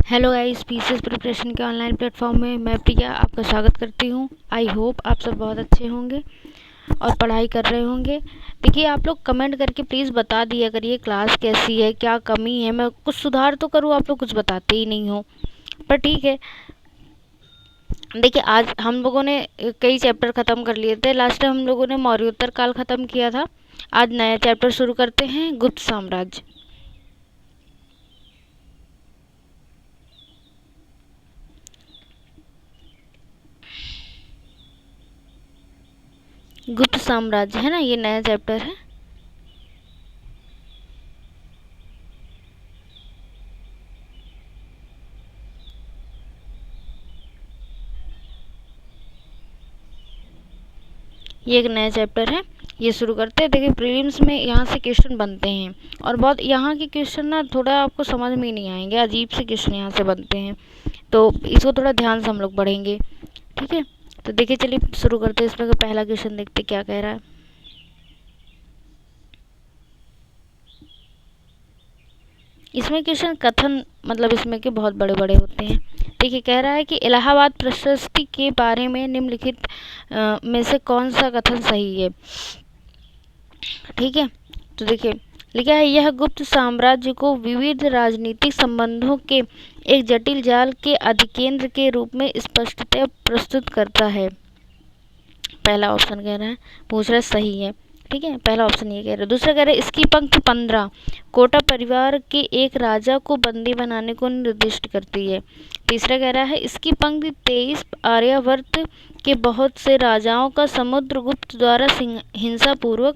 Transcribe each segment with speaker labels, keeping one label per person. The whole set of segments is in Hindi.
Speaker 1: हेलो गाइस, पीसीएस प्रिपरेशन के ऑनलाइन प्लेटफॉर्म में मैं प्रिया आपका स्वागत करती हूँ। आई होप आप सब बहुत अच्छे होंगे और पढ़ाई कर रहे होंगे। देखिए, आप लोग कमेंट करके प्लीज़ बता दिया करिए क्लास कैसी है, क्या कमी है। मैं कुछ सुधार तो करूँ, आप लोग कुछ बताते ही नहीं हो, पर ठीक है। देखिए, आज हम लोगों ने कई चैप्टर ख़त्म कर लिए थे। लास्ट टाइम हम लोगों ने मौर्योत्तर काल ख़त्म किया था। आज नया चैप्टर शुरू करते हैं, गुप्त साम्राज्य। गुप्त साम्राज्य है ना, ये नया चैप्टर है। ये एक नया चैप्टर है, ये शुरू करते हैं। देखिए, प्रीलिम्स में यहाँ से क्वेश्चन बनते हैं और बहुत यहाँ के क्वेश्चन ना थोड़ा आपको समझ में ही नहीं आएंगे, अजीब से क्वेश्चन यहाँ से बनते हैं, तो इसको थोड़ा ध्यान से हम लोग पढ़ेंगे, ठीक है। तो देखिए, चलिए शुरू करते हैं। इसमें पहला क्वेश्चन देखते क्या कह रहा है। इसमें क्वेश्चन कथन मतलब इसमें के बहुत बड़े बड़े होते हैं। देखिए, कह रहा है कि इलाहाबाद प्रशस्ति के बारे में निम्नलिखित में से कौन सा कथन सही है, ठीक है। तो देखिए, लिखा है, यह गुप्त साम्राज्य को विविध राजनीतिक संबंधों के एक जटिल जाल के अधिकेंद्र के रूप में स्पष्टतः प्रस्तुत करता है। पहला ऑप्शन कह रहा है, पूछ रहा है सही है, ठीक है। पहला ऑप्शन ये कह रहा है। दूसरा कह रहा है, इसकी पंक्ति 15 कोटा परिवार के एक राजा को बंदी बनाने को निर्दिष्ट करती है। तीसरा कह रहा है, इसकी पंक्ति 23 आर्यावर्त के बहुत से राजाओं का समुद्रगुप्त द्वारा हिंसापूर्वक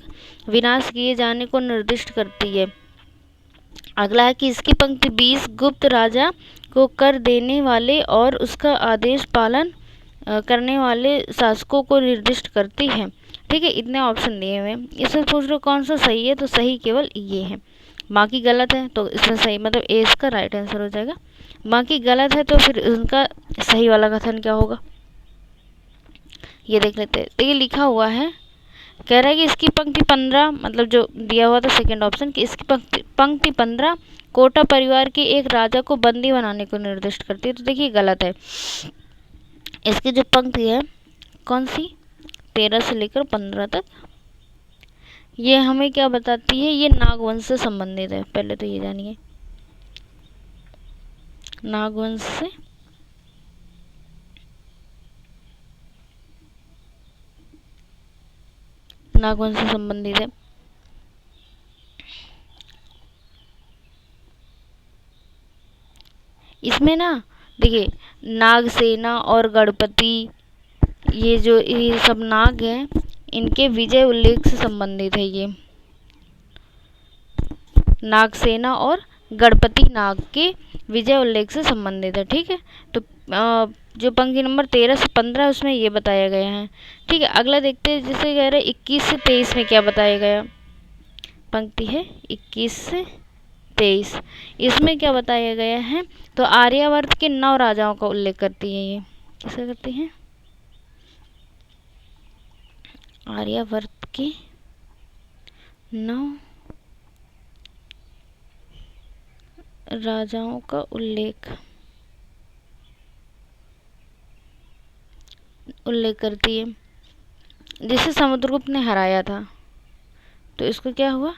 Speaker 1: विनाश किए जाने को निर्दिष्ट करती है। अगला है कि इसकी पंक्ति 20 गुप्त राजा को कर देने वाले और उसका आदेश पालन करने वाले शासकों को निर्दिष्ट करती है, ठीक है। इतने ऑप्शन दिए हुए हैं। इसमें पूछ रहे कौन सा सही है, तो सही केवल ये है, बाकी गलत है। तो इसमें सही मतलब ए इसका राइट आंसर हो जाएगा। बाकी गलत है तो फिर उनका सही वाला कथन क्या होगा, ये देख लेते हैं। देखिए, लिखा हुआ है, कह रहा है कि इसकी पंक्ति 15 मतलब जो दिया हुआ था सेकंड ऑप्शन कि इसकी पंक्ति 15 कोटा परिवार के एक राजा को बंदी बनाने को निर्दिष्ट करती है। तो देखिए, गलत है। इसकी जो पंक्ति है कौन सी, 13 से लेकर 15 तक, ये हमें क्या बताती है, ये नागवंश से संबंधित है। पहले तो ये जानिए, नागवंश से संबंधित है। इसमें ना देखिए, नागसेना और गणपति, ये सब नाग हैं, इनके विजय उल्लेख से संबंधित है। ये नागसेना और गणपति नाग के विजय उल्लेख से संबंधित है, ठीक है। तो जो पंक्ति नंबर 13 से 15 उसमें ये बताया गया है, ठीक है। अगला देखते हैं, जिसे कह रहे हैं 21 से 23 में क्या बताया गया। पंक्ति है 21 से 23, इसमें क्या बताया गया है, तो आर्यावर्त के 9 राजाओं का उल्लेख करती है। ये किसका करती है, आर्यावर्त के 9 राजाओं का उल्लेख करती है, जिसे समुद्रगुप्त ने हराया था। तो इसको क्या हुआ,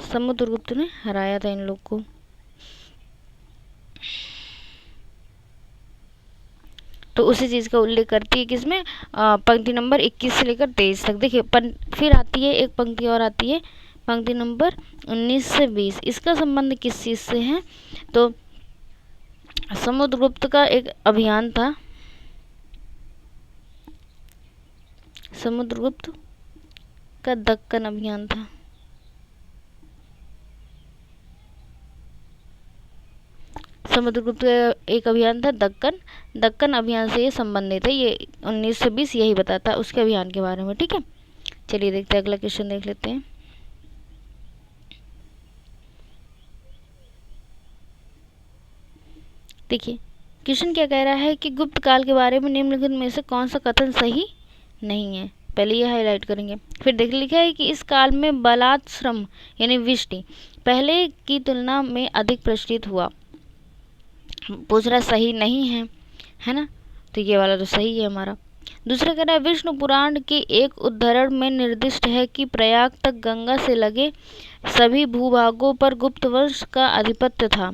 Speaker 1: समुद्रगुप्त ने हराया था इन लोग को। तो उसी चीज़ का उल्लेख करती है किसमें, पंक्ति नंबर 21 से लेकर 23 तक। देखिए, फिर आती है एक पंक्ति और आती है, पंक्ति नंबर 19 से 20। इसका संबंध किस चीज़ से है, तो समुद्रगुप्त का एक अभियान था, समुद्रगुप्त का दक्कन अभियान था। समुद्रगुप्त का एक अभियान था दक्कन अभियान से ये संबंधित है। ये 19 से 20 यही बताता है उसके अभियान के बारे में, ठीक है। चलिए देखते हैं, अगला क्वेश्चन देख लेते हैं। देखिए, क्वेश्चन क्या कह रहा है कि गुप्त काल के बारे में निम्नलिखित में से कौन सा कथन सही नहीं है। पहले ये हाईलाइट करेंगे। फिर देख लिखा है कि इस काल में बलात्श्रम यानी विष्टि पहले की तुलना में अधिक प्रचलित हुआ। पूछ रहा सही नहीं है ना, तो ये वाला तो सही है हमारा। दूसरा कह रहा है विष्णु पुराण के एक उद्धरण में निर्दिष्ट है कि प्रयाग तक गंगा से लगे सभी भूभागों पर गुप्त वंश का आधिपत्य था,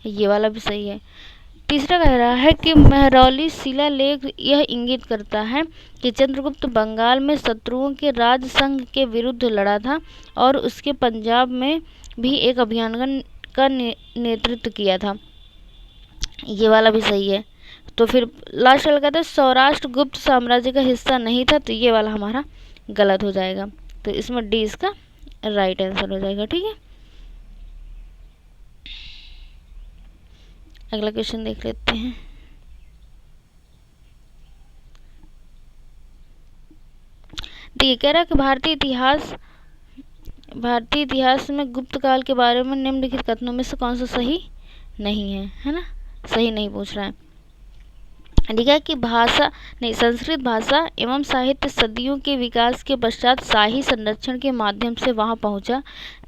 Speaker 1: ये वाला भी सही है। तीसरा कह रहा है कि महरौली शिलालेख यह इंगित करता है कि चंद्रगुप्त बंगाल में शत्रुओं के राज संघ के विरुद्ध लड़ा था और उसके पंजाब में भी एक अभियान का नेतृत्व किया था, ये वाला भी सही है। तो फिर लास्ट वाला कहता है सौराष्ट्र गुप्त साम्राज्य का हिस्सा नहीं था, तो ये वाला हमारा गलत हो जाएगा। तो इसमें डी इसका राइट आंसर हो जाएगा। ठीक है, अगला क्वेश्चन देख लेते हैं। देखिए कह रहा है कि भारतीय इतिहास में गुप्त काल के बारे में निम्नलिखित कथनों में से कौन सा सही नहीं है ना, सही नहीं पूछ रहा है। लिखा है कि संस्कृत भाषा एवं साहित्य सदियों के विकास के पश्चात शाही संरक्षण के माध्यम से वहां पहुंचा,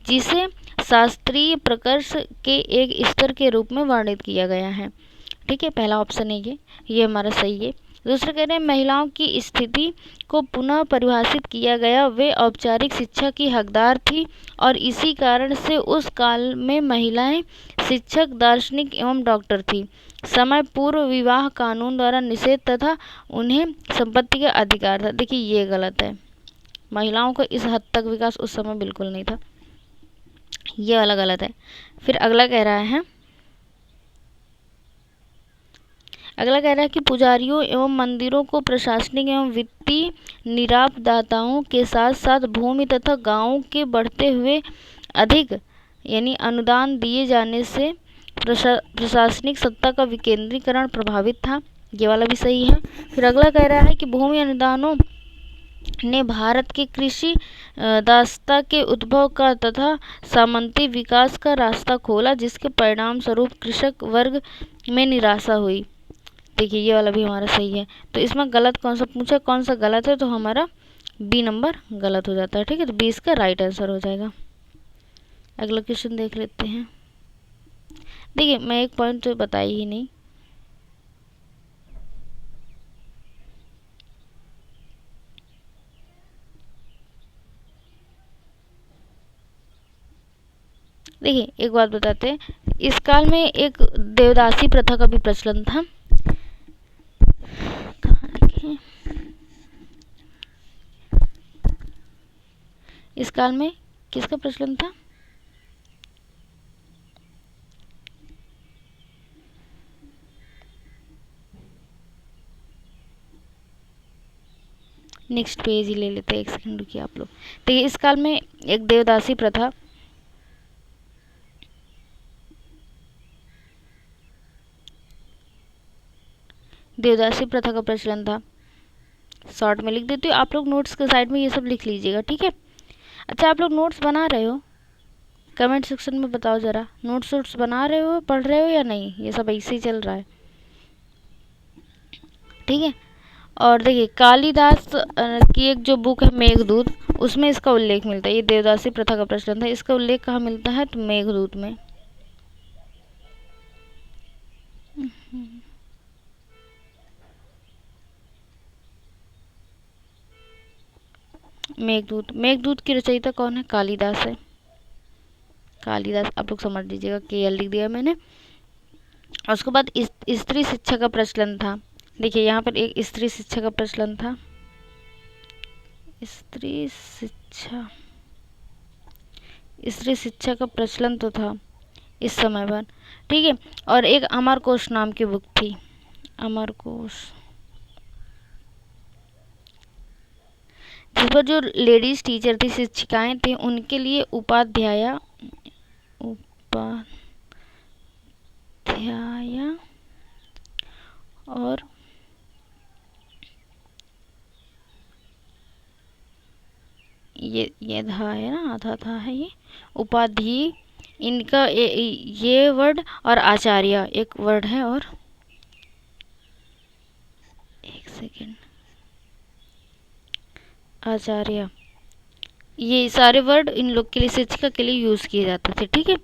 Speaker 1: जिसे शास्त्रीय प्रकर्ष के एक स्तर के रूप में वर्णित किया गया है। ठीक है, पहला ऑप्शन है ये हमारा सही है। दूसरा कह रहे हैं महिलाओं की स्थिति को पुनः परिभाषित किया गया, वे औपचारिक शिक्षा की हकदार थी और इसी कारण से उस काल में महिलाएं शिक्षक, दार्शनिक एवं डॉक्टर थी। समय पूर्व विवाह कानून द्वारा निषेध तथा उन्हें संपत्ति का अधिकार था। देखिए ये गलत है, महिलाओं का इस हद तक विकास उस समय बिल्कुल नहीं था, ये वाला गलत है। फिर अगला कह रहा है कि पुजारियों एवं मंदिरों को प्रशासनिक एवं वित्तीय निरापदाताओं के साथ साथ भूमि तथा गांवों के बढ़ते हुए अधिक यानी अनुदान दिए जाने से प्रशासनिक सत्ता का विकेंद्रीकरण प्रभावित था, ये वाला भी सही है। फिर अगला कह रहा है कि भूमि अनुदानों ने भारत के कृषि दासता के उद्भव का तथा सामंती विकास का रास्ता खोला, जिसके परिणाम स्वरूप कृषक वर्ग में निराशा हुई। देखिए ये वाला भी हमारा सही है। तो इसमें गलत कौन सा पूछा, कौन सा गलत है, तो हमारा बी नंबर गलत हो जाता है। ठीक है, तो बी इसका राइट आंसर हो जाएगा। अगला क्वेश्चन देख लेते हैं। देखिए मैं एक पॉइंट तो बताई ही नहीं, देखिए एक बात बताते हैं, इस काल में एक देवदासी प्रथा का भी प्रचलन था। इस काल में किसका प्रचलन था, नेक्स्ट पेज ही ले लेते हैं, एक सेकंड रुकिए आप लोग। देखिए इस काल में एक देवदासी प्रथा का प्रचलन था। शॉर्ट में लिख देती हूँ, आप लोग नोट्स के साइड में ये सब लिख लीजिएगा। ठीक है, अच्छा आप लोग नोट्स बना रहे हो, कमेंट सेक्शन में बताओ ज़रा, नोट्स बना रहे हो, पढ़ रहे हो या नहीं, ये सब ऐसे ही चल रहा है। ठीक है, और देखिए कालिदास की एक जो बुक है मेघदूत, उसमें इसका उल्लेख मिलता है, ये देवदासी प्रथा का प्रचलन था, इसका उल्लेख कहाँ मिलता है, तो मेघदूत में। मेघदूत की रचयिता कौन है, कालिदास है। कालिदास आप लोग समझ लीजिएगा, केएल लिख दिया मैंने। उसके बाद स्त्री शिक्षा का प्रचलन था। देखिए यहाँ पर एक स्त्री शिक्षा का प्रचलन था, स्त्री शिक्षा का प्रचलन तो था इस समय पर। ठीक है, और एक अमरकोश नाम की बुक थी, अमरकोश, जिस पर जो लेडीज टीचर थी, शिक्षिकाएं थी, उनके लिए उपाध्याय और ये था है ना, आधा था है ये उपाधि, इनका ये वर्ड, और आचार्य एक वर्ड है, और एक सेकेंड, आचार्य, ये सारे वर्ड इन लोग के लिए, शिक्षिका के लिए यूज़ किए जाते थे। ठीक है,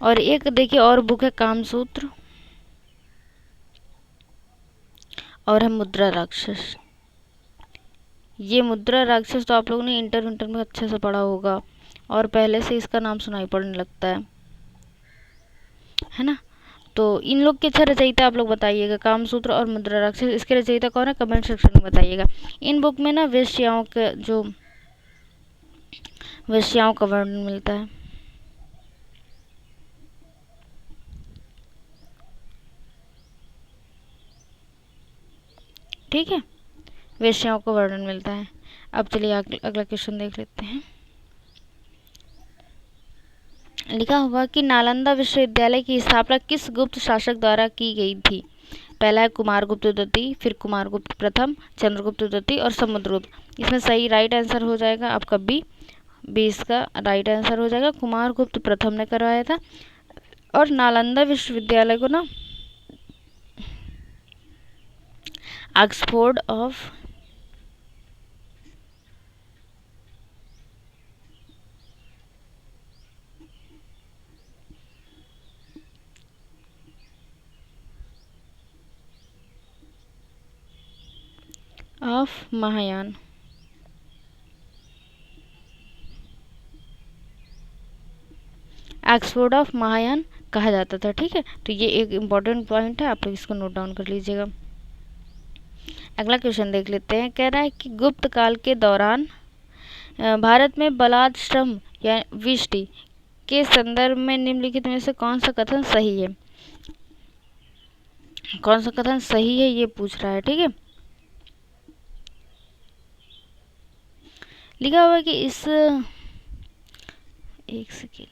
Speaker 1: और एक देखिए और बुक है कामसूत्र, और है मुद्रा राक्षस। ये मुद्रा राक्षस तो आप लोगों ने इंटर में अच्छे से पढ़ा होगा और पहले से इसका नाम सुनाई पड़ने लगता है ना। तो इन लोग के अच्छा रचयिता आप लोग बताइएगा, कामसूत्र और मुद्रा राक्षस, इसके रचयिता कौन है, कमेंट सेक्शन में बताइएगा। इन बुक में ना वेश्याओं का वर्णन मिलता है। ठीक है, वेश्याओं का वर्णन मिलता है। अब चलिए अगला क्वेश्चन देख लेते हैं। लिखा हुआ कि नालंदा विश्वविद्यालय की स्थापना किस गुप्त शासक द्वारा की गई थी। पहला है कुमारगुप्त द्वितीय, फिर कुमारगुप्त प्रथम, चंद्रगुप्त द्वितीय और समुद्रगुप्त। इसमें सही राइट आंसर हो जाएगा आपका बी इसका राइट आंसर हो जाएगा। कुमारगुप्त प्रथम ने करवाया था और नालंदा विश्वविद्यालय को ना Oxford of Mahayana Oxford of Mahayana कहा जाता था। ठीक है, तो ये एक इम्पॉर्टेंट पॉइंट है, आप लोग इसको नोट डाउन कर लीजिएगा। अगला क्वेश्चन देख लेते हैं। कह रहा है कि गुप्त काल के दौरान भारत में बलात् श्रम या विष्टि के संदर्भ में निम्नलिखित में से कौन सा कथन सही है। कौन सा कथन सही है ये पूछ रहा है। ठीक है, लिखा हुआ है कि इस एक सेकेंड,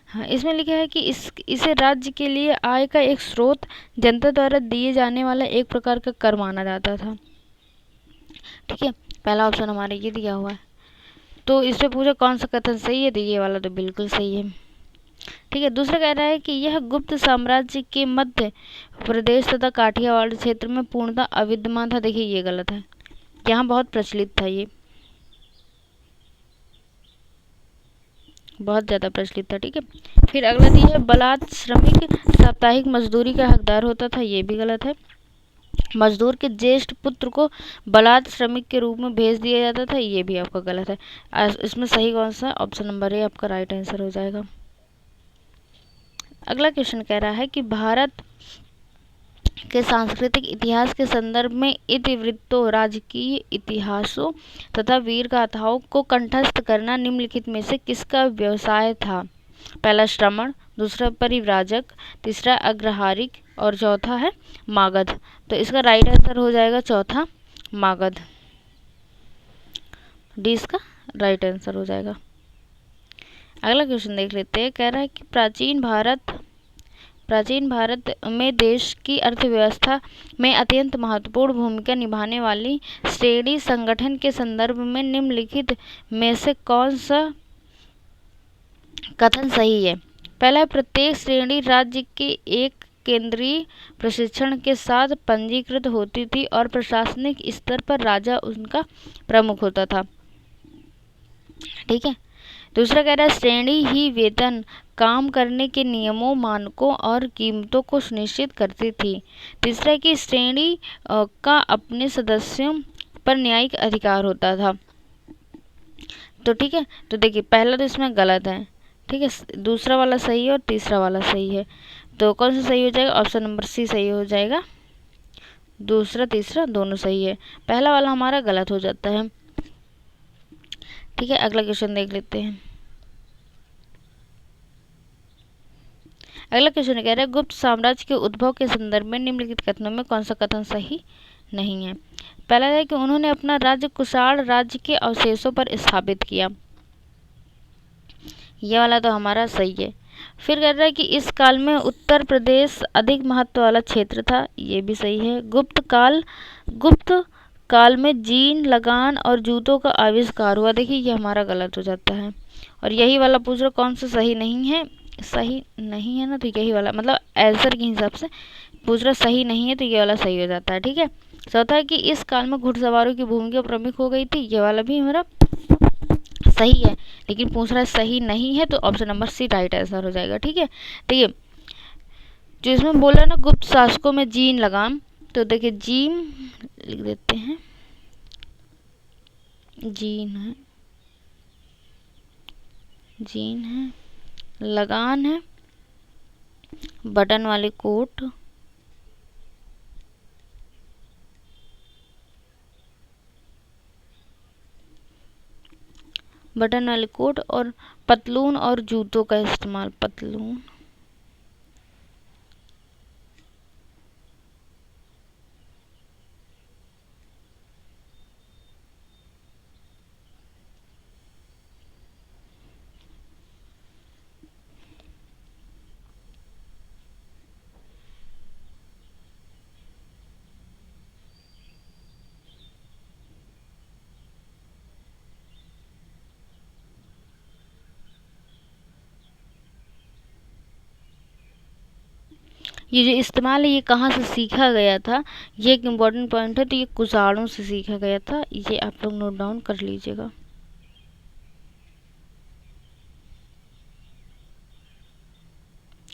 Speaker 1: हाँ इसमें लिखा है कि इसे राज्य के लिए आय का एक स्रोत, जनता द्वारा दिए जाने वाला एक प्रकार का कर माना जाता था। ठीक है, पहला ऑप्शन हमारे ये दिया हुआ है। तो इसमें पूछा कौन सा कथन सही है, तो ये वाला तो बिल्कुल सही है। ठीक है, दूसरा कह रहा है कि यह गुप्त साम्राज्य के मध्य प्रदेश तथा काठियावाड़ क्षेत्र में पूर्णतः अविद्यमान था। देखिए ये गलत है, यहाँ बहुत प्रचलित था, ये बहुत ज़्यादा प्रचलित था। ठीक है, फिर अगला दिया है बलात् श्रमिक साप्ताहिक मजदूरी का हकदार होता था। ये भी गलत है। मजदूर के ज्येष्ठ पुत्र को बलात् श्रमिक के रूप में भेज दिया जाता था। ये भी आपका गलत है। इसमें सही कौन सा, ऑप्शन नंबर ए आपका राइट आंसर हो जाएगा। अगला क्वेश्चन कह रहा है कि भारत के सांस्कृतिक इतिहास के संदर्भ में इतिवृत्तों, राजकीय इतिहासों तथा वीर गाथाओं को कंठस्थ करना निम्नलिखित में से किसका व्यवसाय था। पहला श्रमण, दूसरा परिव्राजक, तीसरा अग्रहारिक और चौथा है मागध। तो इसका राइट आंसर हो जाएगा चौथा मागध, डी इसका राइट आंसर हो जाएगा। अगला क्वेश्चन देख लेते हैं। कह रहा है कि प्राचीन भारत में देश की अर्थव्यवस्था में अत्यंत महत्वपूर्ण भूमिका निभाने वाली श्रेणी संगठन के संदर्भ में निम्नलिखित में से कौन सा कथन सही है। पहला, प्रत्येक श्रेणी राज्य के एक केंद्रीय प्रशिक्षण के साथ पंजीकृत होती थी और प्रशासनिक स्तर पर राजा उनका प्रमुख होता था। ठीक है, दूसरा कह रहा है श्रेणी ही वेतन, काम करने के नियमों, मानकों और कीमतों को सुनिश्चित करती थी। तीसरा कि श्रेणी का अपने सदस्यों पर न्यायिक अधिकार होता था। तो ठीक है, तो देखिए पहला तो इसमें गलत है। ठीक है, दूसरा वाला सही है और तीसरा वाला सही है। तो कौन सा सही हो जाएगा, ऑप्शन नंबर सी सही हो जाएगा। दूसरा तीसरा दोनों सही है, पहला वाला हमारा गलत हो जाता है। ठीक है, अगला क्वेश्चन देख लेते हैं। अगला क्वेश्चन कह रहा है गुप्त साम्राज्य के उद्भव के संदर्भ में निम्नलिखित कथनों में कौन सा कथन सही नहीं है। पहला है कि उन्होंने अपना राज्य कुषाण राज्य के अवशेषों पर स्थापित किया। ये वाला तो हमारा सही है। फिर कह रहा है कि इस काल में उत्तर प्रदेश अधिक महत्व वाला क्षेत्र था। ये भी सही है। गुप्त काल में जीन, लगान और जूतों का आविष्कार हुआ। देखिए ये हमारा गलत हो जाता है। और यही वाला पूछ रहा कौन सा सही नहीं है। सही नहीं है ना, तो यही वाला मतलब आंसर के हिसाब से पूछ रहा सही नहीं है, तो ये वाला सही हो जाता है। ठीक है, चौथा है कि इस काल में घुड़सवारों की भूमिका प्रमुख हो गई थी। ये वाला भी हमारा सही है, लेकिन पूछ रहा है सही नहीं है, तो option number C right answer हो जाएगा। ठीक है, देखिए जो इसमें बोला ना गुप्त शासकों में जीन लगाम, तो देखिए जीन लिख देते हैं, जीन है, जीन है, लगान है, बटन वाले कोट, बटन वाले कोट और पतलून और जूतों का इस्तेमाल, पतलून, ये जो इस्तेमाल है ये कहाँ से सीखा गया था, ये एक इम्पॉर्टेंट पॉइंट है। तो ये कुषाणों से सीखा गया था, ये आप लोग नोट डाउन कर लीजिएगा।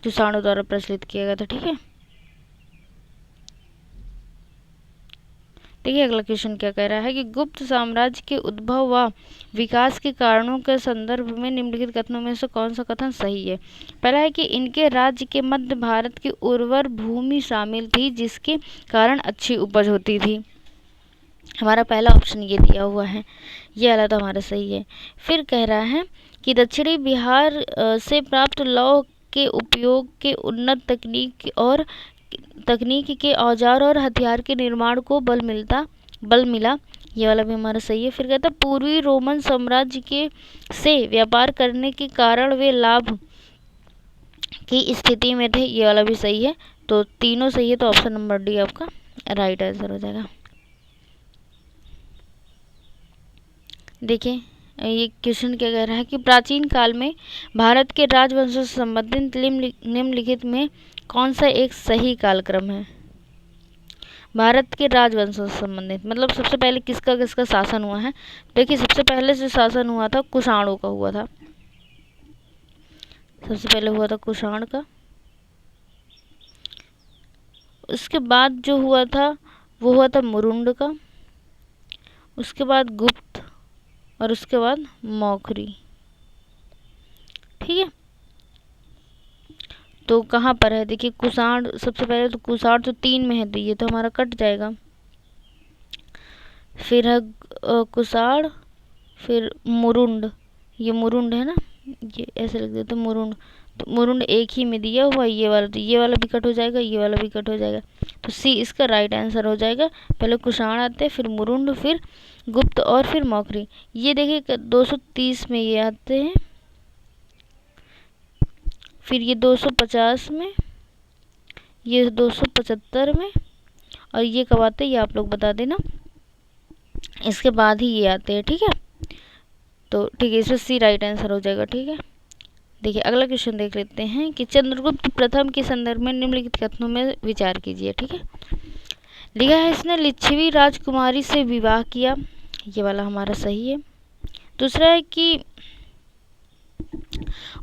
Speaker 1: कुषाणों द्वारा प्रचलित किया गया था। ठीक है, देखिए अगला क्वेश्चन क्या कह रहा है कि गुप्त साम्राज्य के उद्भव व विकास के कारणों के संदर्भ में निम्नलिखित कथनों में से कौन सा कथन सही है। पहला है कि इनके राज्य के मध्य भारत की उर्वर भूमि शामिल थी, जिसके कारण अच्छी उपज होती थी। हमारा पहला ऑप्शन ये दिया हुआ है, ये वाला तो हमारा सही है। फिर कह रहा है कि दक्षिणी बिहार से प्राप्त लौह के उपयोग के उन्नत तकनीक के औजार और हथियार के निर्माण को बल मिला, ये वाला भी हमारा सही है। फिर कहता है पूर्वी रोमन साम्राज्य के से व्यापार करने के कारण वे लाभ की स्थिति में थे, ये वाला भी सही है। तो तीनों सही है, तो ऑप्शन नंबर डी आपका राइट आंसर हो जाएगा। देखिए ये क्वेश्चन क्या कह रहा है कि प्राचीन काल में भारत के राजवंशों से संबंधित निम्नलिखित में कौन सा एक सही कालक्रम है। भारत के राजवंशों से संबंधित मतलब सबसे पहले किसका किसका शासन हुआ है। देखिए सबसे पहले जो शासन हुआ था कुषाणों का हुआ था, सबसे पहले हुआ था कुषाण का। उसके बाद जो हुआ था वो हुआ था मुरुंड का, उसके बाद गुप्त और उसके बाद मौखरी। ठीक है, तो कहाँ पर है देखिए कुषाण सबसे पहले, तो कुषाण तो 3 में है, तो ये तो हमारा कट जाएगा। फिर है कुषाण, फिर मुरुंड, ये मुरुंड है ना, ये ऐसे लिख देते मुरुंड, तो मुरुंड एक ही में दिया हुआ, ये वाला तो ये वाला भी कट हो जाएगा, ये वाला भी कट हो जाएगा, तो सी इसका राइट आंसर हो जाएगा। पहले कुषाण आते हैं, फिर मुरुंड, फिर गुप्त और फिर मौखरी। ये देखिए 230 में ये आते हैं, फिर ये 250 में, ये 275 में, और ये कब आते हैं ये आप लोग बता देना, इसके बाद ही ये आते हैं। ठीक है, तो ठीक है इसमें सी राइट आंसर हो जाएगा। ठीक है, देखिए अगला क्वेश्चन देख लेते हैं कि चंद्रगुप्त प्रथम के संदर्भ में निम्नलिखित कथनों में विचार कीजिए। ठीक है, लिखा है इसने लिच्छवी राजकुमारी से विवाह किया, ये वाला हमारा सही है। दूसरा है कि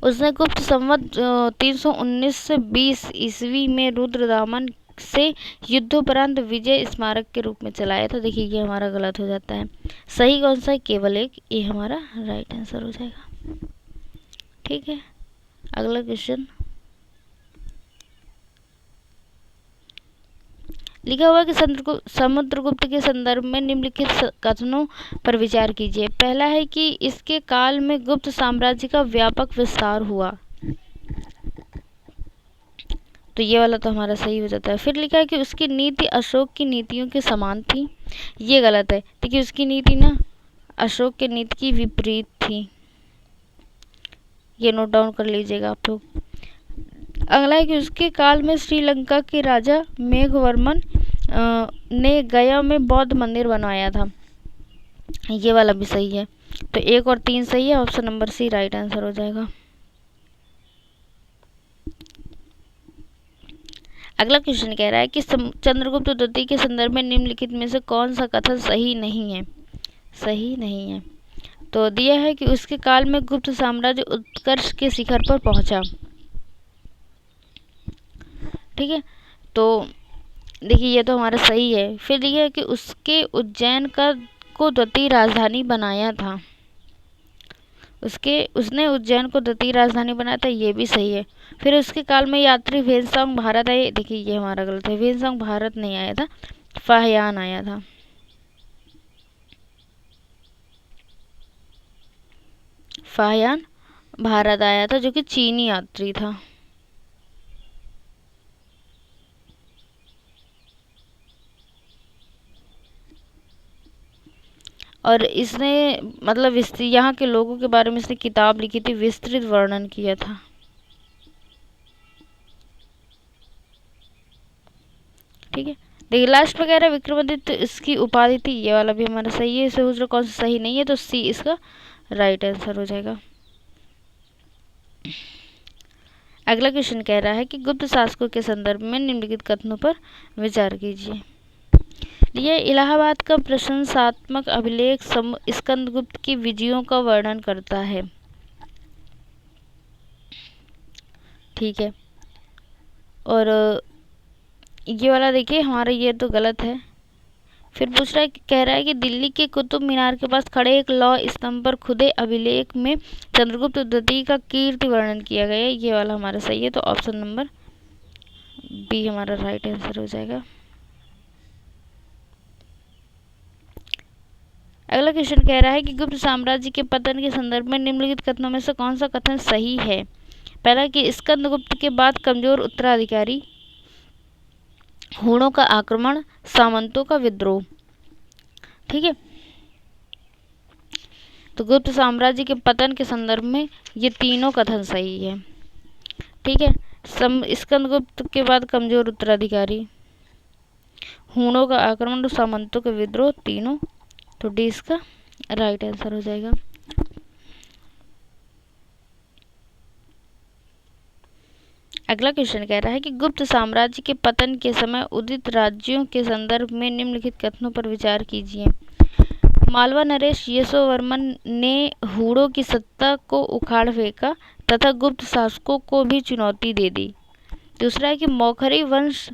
Speaker 1: उसने गुप्त संवत 319 से 20 ईस्वी में रुद्रदामन से युद्धोपरांत विजय स्मारक के रूप में चलाया था। देखिए ये हमारा गलत हो जाता है, सही कौन सा है, केवल एक, ये हमारा राइट आंसर हो जाएगा। ठीक है, अगला क्वेश्चन लिखा हुआ कि समुद्रगुप्त के संदर्भ में निम्नलिखित कथनों पर विचार कीजिए। पहला है कि इसके काल में गुप्त साम्राज्य का व्यापक विस्तार हुआ, तो ये वाला तो हमारा सही हो जाता है। फिर लिखा है कि उसकी नीति अशोक की नीतियों के समान थी, ये गलत है। देखिए उसकी नीति ना अशोक के नीति की विपरीत थी, ये नोट डाउन कर लीजिएगा आप लोग। अगला है कि उसके काल में श्रीलंका के राजा मेघवर्मन ने गया में बौद्ध मंदिर बनवाया था, ये वाला भी सही है। तो 1 और 3 सही है, option number C right answer हो जाएगा। अगला क्वेश्चन कह रहा है कि चंद्रगुप्त द्वितीय के संदर्भ में निम्नलिखित में से कौन सा कथन सही नहीं है, सही नहीं है। तो दिया है कि उसके काल में गुप्त साम्राज्य उत्कर्ष के शिखर पर पहुंचा। ठीक है, तो देखिए ये तो हमारा सही है। फिर दिया है कि उसके उज्जैन का को द्वितीय राजधानी बनाया था। उसने उज्जैन को द्वितीय राजधानी बनाया था, ये भी सही है। फिर उसके काल में यात्री वेनसांग भारत आए। देखिए ये हमारा गलत है, वेनसांग भारत नहीं आया था, फाहियान आया था। फाहियान भारत आया था, जो कि चीनी यात्री था। और इसने मतलब यहाँ के लोगों के बारे में इसने किताब लिखी थी, विस्तृत वर्णन किया था। ठीक है, देखिए लास्ट में कह रहा है विक्रमादित्य इसकी उपाधि थी, ये वाला भी हमारा सही है। इससे दूसरा कौन सा सही नहीं है, तो सी इसका राइट आंसर हो जाएगा। अगला क्वेश्चन कह रहा है कि गुप्त शासकों के संदर्भ में निम्नलिखित कथनों पर विचार कीजिए। यह इलाहाबाद का प्रशंसात्मक अभिलेख स्कंदगुप्त की विजयों का वर्णन करता है। ठीक है, और ये वाला देखिए हमारा ये तो गलत है। फिर पूछ रहा है, कह रहा है कि दिल्ली के कुतुब मीनार के पास खड़े एक लौह स्तंभ पर खुदे अभिलेख में चंद्रगुप्त द्वितीय का कीर्ति वर्णन किया गया है, ये वाला हमारा सही है। तो ऑप्शन नंबर बी हमारा राइट आंसर हो जाएगा। अगला क्वेश्चन कह रहा है कि गुप्त साम्राज्य के पतन के संदर्भ में निम्नलिखित कथनों में से कौन सा कथन सही है। पहला कि स्कंदगुप्त के बाद कमजोर उत्तराधिकारी, हूणों का आक्रमण, सामंतों का विद्रोह। ठीक है, तो गुप्त साम्राज्य के पतन के संदर्भ में ये तीनों कथन सही है। ठीक है, स्कंदगुप्त के बाद कमजोर उत्तराधिकारी, हूणों का आक्रमण और सामंतों का विद्रोह, तीनों। तो डी इसका राइट आंसर हो जाएगा। अगला क्वेश्चन कह रहा है कि गुप्त साम्राज्य के पतन के समय उदित राज्यों के संदर्भ में निम्नलिखित कथनों पर विचार कीजिए। मालवा नरेश यशोवर्मन ने हूणों की सत्ता को उखाड़ फेंका तथा गुप्त शासकों को भी चुनौती दे दी। दूसरा है कि मौखरी वंश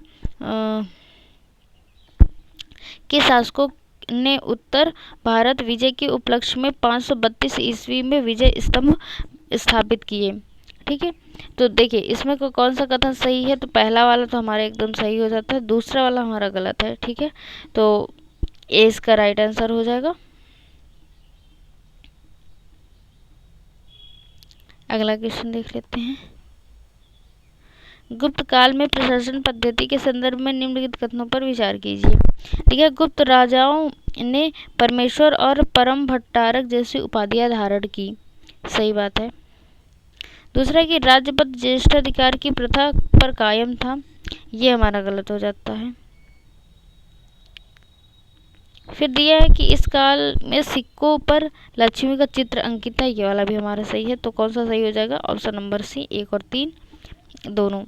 Speaker 1: के शासकों ने उत्तर भारत विजय के उपलक्ष्य में 532 ईस्वी में विजय स्तंभ स्थापित किए। ठीक है, तो देखिए इसमें कौन सा कथन सही है, तो पहला वाला तो हमारा एकदम सही हो जाता है, दूसरा वाला हमारा गलत है। ठीक है, तो ए इसका राइट आंसर हो जाएगा। अगला क्वेश्चन देख लेते हैं। गुप्त काल में प्रशासन पद्धति के संदर्भ में निम्नलिखित कथनों पर विचार कीजिए। ठीक है, गुप्त राजाओं ने परमेश्वर और परम भट्टारक जैसी उपाधियां धारण की, सही बात है। दूसरा कि राज्यपद ज्येष्ठाधिकार की प्रथा पर कायम था, ये हमारा गलत हो जाता है। फिर दिया है कि इस काल में सिक्कों पर लक्ष्मी का चित्र अंकित है, ये वाला भी हमारा सही है। तो कौन सा सही हो जाएगा, ऑप्शन नंबर सी, 1 और 3 दोनों।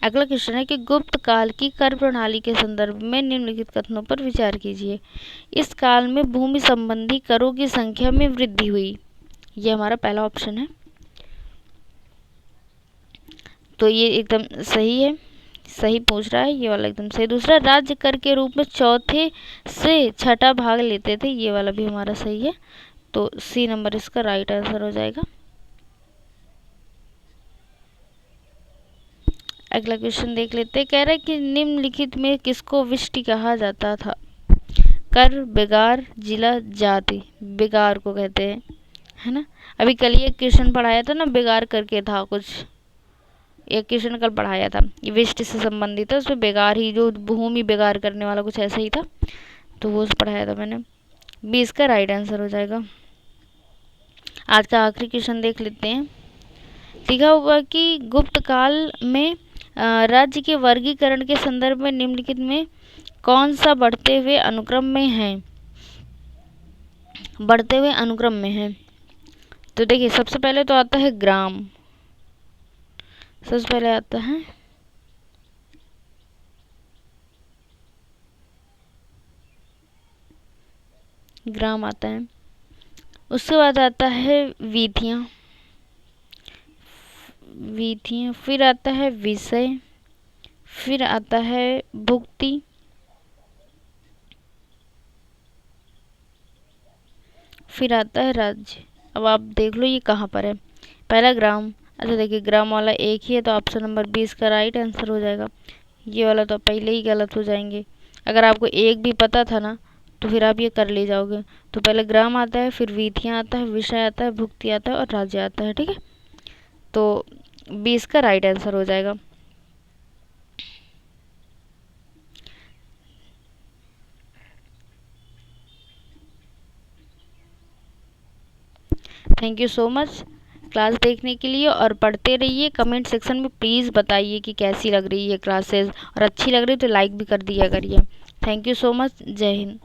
Speaker 1: अगला क्वेश्चन है कि गुप्त काल की कर प्रणाली के संदर्भ में निम्नलिखित कथनों पर विचार कीजिए। इस काल में भूमि संबंधी करों की संख्या में वृद्धि हुई, ये हमारा पहला ऑप्शन है। तो ये एकदम सही है, सही पूछ रहा है, ये वाला एकदम सही। दूसरा, राज्य कर के रूप में चौथे से छठा भाग लेते थे, ये वाला भी हमारा सही है। तो सी नंबर इसका राइट आंसर हो जाएगा। अगला क्वेश्चन देख लेते हैं। कह रहा है कि निम्नलिखित में किसको विष्टि कहा जाता था। कर, बेगार, जिला, जाति। बेगार को कहते हैं, है ना। अभी कल ही एक क्वेश्चन पढ़ाया था ना, बेगार करके था कुछ, एक क्वेश्चन कल पढ़ाया था, ये विष्टि से संबंधित है। उसमें बेगार ही, जो भूमि बेगार करने वाला कुछ ऐसा ही था, तो वो पढ़ाया था मैंने। 20 का राइट आंसर हो जाएगा। आज का आखिरी क्वेश्चन देख लेते हैं। लिखा हुआ कि गुप्त काल में राज्य के वर्गीकरण के संदर्भ में निम्नलिखित में कौन सा बढ़ते हुए अनुक्रम में है। बढ़ते हुए अनुक्रम में है, तो देखिए सबसे पहले तो आता है ग्राम, सबसे पहले आता है ग्राम आता है। उसके बाद आता है विधियाँ, विधियाँ, फिर आता है विषय, फिर आता है भुक्ति, फिर आता है राज्य। अब आप देख लो ये कहाँ पर है। पहला ग्राम, अच्छा देखिए ग्राम वाला एक ही है तो ऑप्शन नंबर 20 का राइट आंसर हो जाएगा। ये वाला तो पहले ही गलत हो जाएंगे। अगर आपको एक भी पता था ना तो फिर आप ये कर ले जाओगे। तो पहले ग्राम आता है, फिर विधियाँ आता है, विषय आता है, भुक्ति आता है और राज्य आता है। ठीक है, तो 20 का राइट आंसर हो जाएगा। Thank you so much class देखने के लिए, और पढ़ते रहिए। कमेंट सेक्शन में प्लीज़ बताइए कि कैसी लग रही है क्लासेस, और अच्छी लग रही तो लाइक भी कर दिया करिए। Thank you so much. जय हिंद।